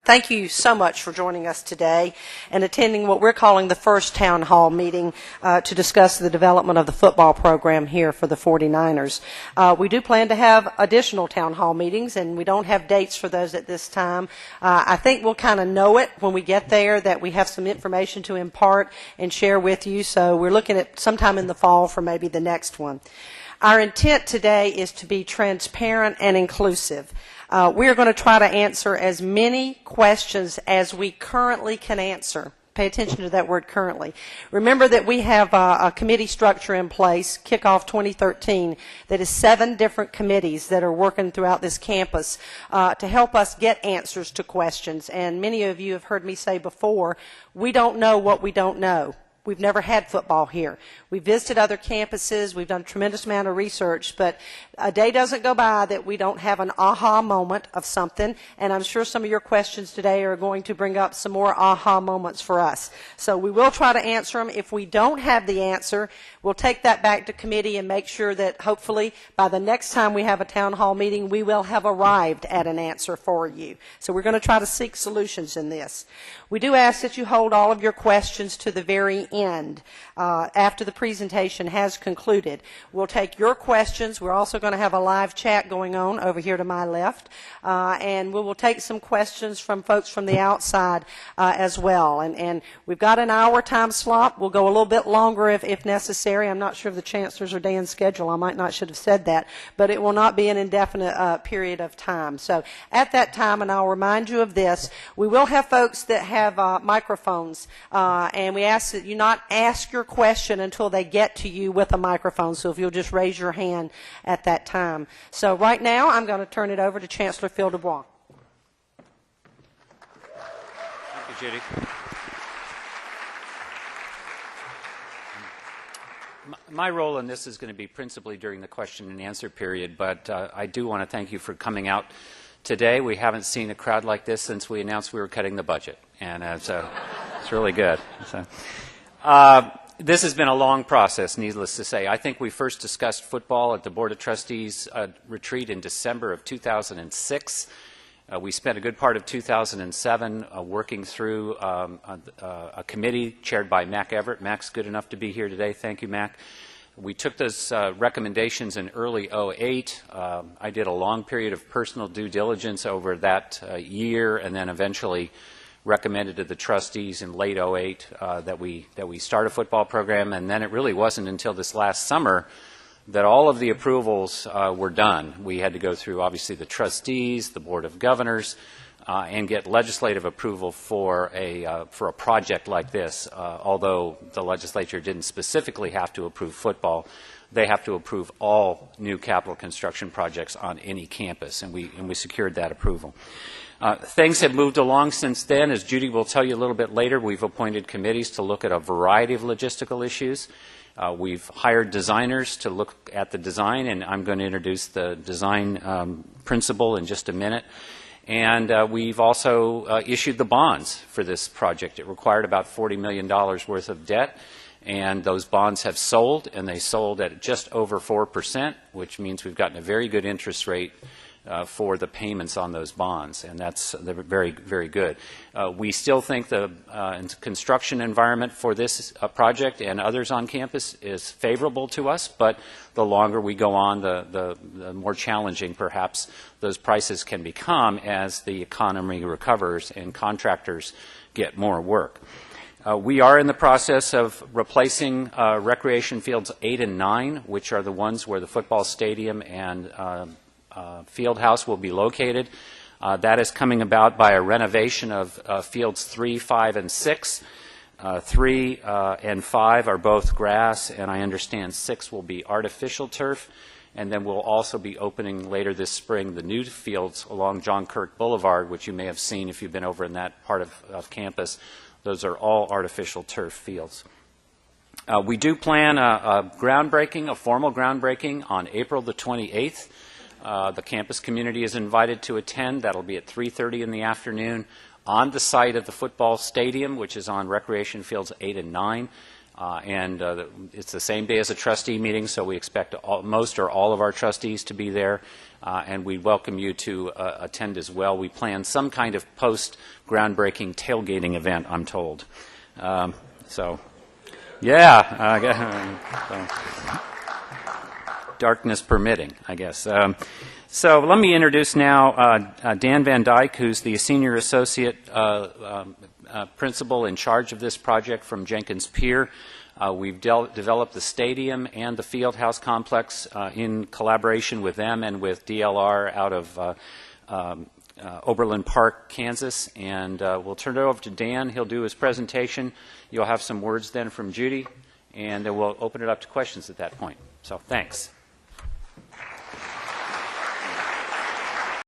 Thank you so much for joining us today and attending what we're calling the first town hall meeting to discuss the development of the football program here for the 49ers. We do plan to have additional town hall meetings, and we don't have dates for those at this time. I think we'll kind of know it when we get there, that we have some information to impart and share with you. So we're looking at sometime in the fall for maybe the next one. Our intent today is to be transparent and inclusive. We are going to try to answer as many questions as we currently can answer. Pay attention to that word, currently. Remember that we have a committee structure in place, Kickoff 2013, that is 7 different committees that are working throughout this campus to help us get answers to questions. And many of you have heard me say before, we don't know what we don't know. We've never had football here. We visited other campuses. We've done a tremendous amount of research, but a day doesn't go by that we don't have an aha moment of something, and I'm sure some of your questions today are going to bring up some more aha moments for us. So we will try to answer them. If we don't have the answer, we'll take that back to committee and make sure that hopefully by the next time we have a town hall meeting, we will have arrived at an answer for you. So we're going to try to seek solutions in this. We do ask that you hold all of your questions to the very end. After the presentation has concluded, we'll take your questions. We're also going to have a live chat going on over here to my left, and we will take some questions from folks from the outside as well. And we've got an hour time slot. We'll go a little bit longer if necessary. I'm not sure of the chancellor's or Dan's schedule. I might not should have said that, but it will not be an indefinite period of time. So at that time, and I'll remind you of this, we will have folks that have microphones, and we ask that you not ask your question until they get to you with a microphone, so if you'll just raise your hand at that time. So right now, I'm going to turn it over to Chancellor Phil DuBois. Thank you, Judy. My role in this is going to be principally during the question and answer period, but I do want to thank you for coming out today. We haven't seen a crowd like this since we announced we were cutting the budget, and so it's really good. So, this has been a long process, needless to say. I think we first discussed football at the Board of Trustees retreat in December of 2006. We spent a good part of 2007 working through a committee chaired by Mac Everett. Mac's good enough to be here today. Thank you, Mac. We took those recommendations in early 2008. I did a long period of personal due diligence over that year, and then eventually recommended to the trustees in late 2008 that we start a football program. And then it really wasn't until this last summer that all of the approvals were done. We had to go through, obviously, the trustees, the Board of Governors, and get legislative approval for a project like this. Although the legislature didn't specifically have to approve football, they have to approve all new capital construction projects on any campus, and we secured that approval. Things have moved along since then. As Judy will tell you a little bit later, we've appointed committees to look at a variety of logistical issues. We've hired designers to look at the design, and I'm going to introduce the design principle in just a minute. And we've also issued the bonds for this project. It required about $40 million worth of debt, and those bonds have sold, and they sold at just over 4%, which means we've gotten a very good interest rate for the payments on those bonds, and that's very, very good. We still think the construction environment for this project and others on campus is favorable to us, but the longer we go on, the more challenging perhaps those prices can become as the economy recovers and contractors get more work. We are in the process of replacing recreation fields 8 and 9, which are the ones where the football stadium and field house will be located. That is coming about by a renovation of fields 3, 5, and 6. 3 and 5 are both grass, and I understand 6 will be artificial turf. And then we'll also be opening later this spring the new fields along John Kirk Boulevard, which you may have seen if you've been over in that part of campus. Those are all artificial turf fields. We do plan a groundbreaking, a formal groundbreaking on April the 28th. The campus community is invited to attend. That'll be at 3:30 in the afternoon on the site of the football stadium, which is on recreation fields 8 and 9. It's the same day as a trustee meeting, so we expect most or all of our trustees to be there, and we welcome you to attend as well. We plan some kind of post-groundbreaking tailgating event, I'm told. Darkness permitting, I guess. So let me introduce now Dan Van Dyke, who's the Senior Associate Principal in charge of this project from Jenkins Pier. We've developed the stadium and the field house complex in collaboration with them and with DLR out of Oberlin Park, Kansas. And we'll turn it over to Dan. He'll do his presentation. You'll have some words then from Judy, and then we'll open it up to questions at that point. So thanks.